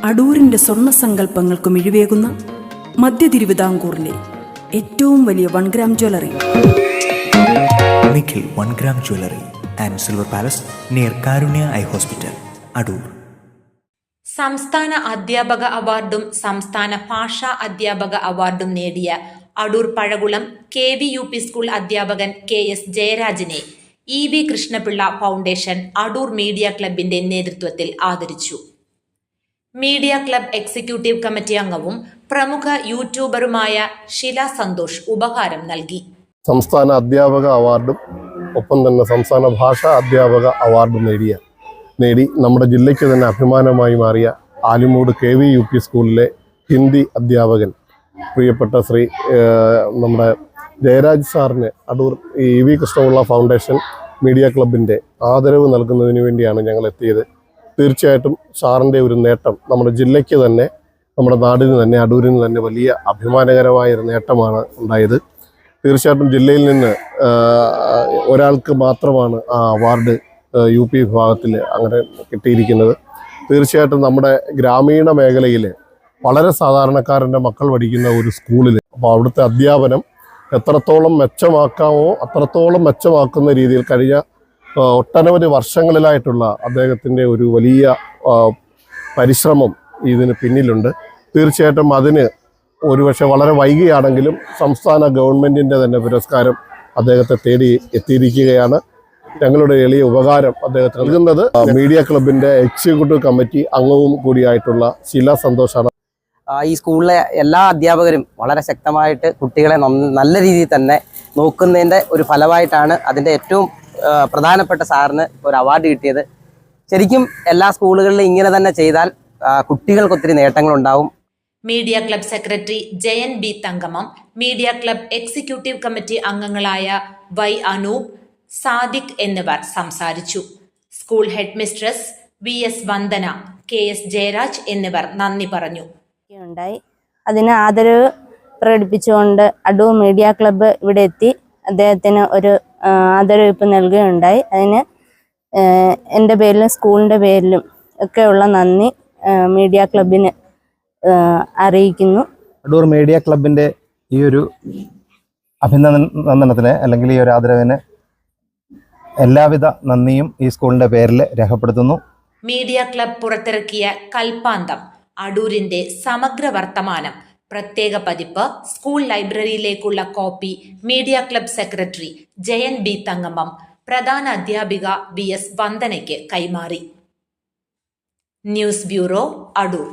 അടൂരിൻ്റെ സ്വർണ്ണ സങ്കല്പങ്ങൾക്ക് മിഴിവേകുന്ന മധ്യ തിരുവിതാംകൂറിലെ ഏറ്റവും വലിയ 1 gram jewellery. Nikhil 1 gram jewellery and silver palace near Karunya eye hospital, Adoor. സംസ്ഥാന അധ്യാപക അവാർഡും സംസ്ഥാന ഭാഷാ അധ്യാപക അവാർഡും നേടിയ അടൂർ പഴകുളം KVUP സ്കൂൾ അധ്യാപകൻ KS ജയരാജിനെ EV Krishnapillai foundation Adoor media ക്ലബിന്റെ നേതൃത്വത്തിൽ ആദരിച്ചു. മീഡിയ ക്ലബ് എക്സിക്യൂട്ടീവ് കമ്മിറ്റി അംഗവും പ്രമുഖ യൂട്യൂബറുമായ ഷില സന്തോഷ് ഉപഹാരം നൽകി. സംസ്ഥാന അധ്യാപക അവാർഡും ഒപ്പം തന്നെ സംസ്ഥാന ഭാഷാ അധ്യാപക അവാർഡും നേടി നമ്മുടെ ജില്ലയ്ക്ക് തന്നെ അഭിമാനമായി മാറിയ ആലിമൂട് KVUP സ്കൂളിലെ ഹിന്ദി അധ്യാപകൻ പ്രിയപ്പെട്ട ശ്രീ നമ്മുടെ ജയരാജ് സാറിന് Adoor EV Krishnapillai foundation media ക്ലബിൻ്റെ ആദരവ് നൽകുന്നതിന് വേണ്ടിയാണ് ഞങ്ങൾ എത്തിയത്. തീർച്ചയായിട്ടും സാറിൻ്റെ ഒരു നേട്ടം നമ്മുടെ ജില്ലയ്ക്ക് തന്നെ, നമ്മുടെ നാടിന് തന്നെ, അടൂരിന് തന്നെ വലിയ അഭിമാനകരമായൊരു നേട്ടമാണ് ഉണ്ടായത്. തീർച്ചയായിട്ടും ജില്ലയിൽ നിന്ന് ഒരാൾക്ക് മാത്രമാണ് ആ അവാർഡ് UP വിഭാഗത്തിൽ അങ്ങനെ കിട്ടിയിരിക്കുന്നത്. തീർച്ചയായിട്ടും നമ്മുടെ ഗ്രാമീണ മേഖലയിൽ വളരെ സാധാരണക്കാരൻ്റെ മക്കൾ പഠിക്കുന്ന ഒരു സ്കൂളിൽ അപ്പോൾ അവിടുത്തെ അധ്യാപനം എത്രത്തോളം മെച്ചമാക്കാമോ അത്രത്തോളം മെച്ചമാക്കുന്ന രീതിയിൽ കഴിഞ്ഞ ഒട്ടനവധി വർഷങ്ങളിലായിട്ടുള്ള അദ്ദേഹത്തിൻ്റെ ഒരു വലിയ പരിശ്രമം ഇതിന് പിന്നിലുണ്ട്. തീർച്ചയായിട്ടും അതിന് ഒരുപക്ഷെ വളരെ വൈകിയാണെങ്കിലും സംസ്ഥാന ഗവൺമെൻറ്റിൻ്റെ തന്നെ പുരസ്കാരം അദ്ദേഹത്തെ തേടി എത്തിയിരിക്കുകയാണ്. ഞങ്ങളുടെ എളിയ ഉപകാരം അദ്ദേഹത്തിന് നൽകുന്നത് മീഡിയ ക്ലബിൻ്റെ എക്സിക്യൂട്ടീവ് കമ്മിറ്റി അംഗവും കൂടിയായിട്ടുള്ള ഷില സന്തോഷാണ്. ഈ സ്കൂളിലെ എല്ലാ അധ്യാപകരും വളരെ ശക്തമായിട്ട് കുട്ടികളെ നല്ല രീതിയിൽ തന്നെ നോക്കുന്നതിൻ്റെ ഒരു ഫലമായിട്ടാണ് അതിൻ്റെ ഏറ്റവും പ്രധാനപ്പെട്ട സാറിന് ഒരു അവാർഡ് കിട്ടിയത്. ശരിക്കും എല്ലാ സ്കൂളുകളിലും ഇങ്ങനെ തന്നെ ചെയ്താൽ കുട്ടികൾക്ക് ഒത്തിരി നേട്ടങ്ങളുണ്ടാവും. Media club secretary Jayan B Thankamam, media club executive committee അംഗങ്ങളായ Y അനൂപ്, സാദിഖ് എന്നിവർ സംസാരിച്ചു. School headmistress VS Vandana, KS Jayaraj എന്നിവർ നന്ദി പറഞ്ഞു. അതിന് ആദരവ് പ്രകടിപ്പിച്ചുകൊണ്ട് അടൂർ മീഡിയ ക്ലബ്ബ് ഇവിടെ എത്തി അദ്ദേഹത്തിന് ഒരു ആദരവ് നൽകുകയുണ്ടായി. അതിന് എൻ്റെ പേരിലും സ്കൂളിൻ്റെ പേരിലും ഒക്കെയുള്ള നന്ദി മീഡിയ ക്ലബിന് അറിയിക്കുന്നു. അടൂർ മീഡിയ ക്ലബിൻ്റെ ഈ ഒരു അഭിനന്ദനത്തിന് അല്ലെങ്കിൽ ഈ ഒരു ആദരവിന് എല്ലാവിധ നന്ദിയും ഈ സ്കൂളിൻ്റെ പേരിൽ രേഖപ്പെടുത്തുന്നു. മീഡിയ ക്ലബ് പുറത്തിറക്കിയ കൽപ്പാന്തം അടൂരിന്റെ സമഗ്ര വർത്തമാനം പ്രത്യേക പതിപ്പ് സ്കൂൾ ലൈബ്രറിയിലേക്കുള്ള copy media club secretary Jayan B Thankamam പ്രധാന അധ്യാപിക VS വന്ദനയ്ക്ക് കൈമാറി. News bureau, Adoor.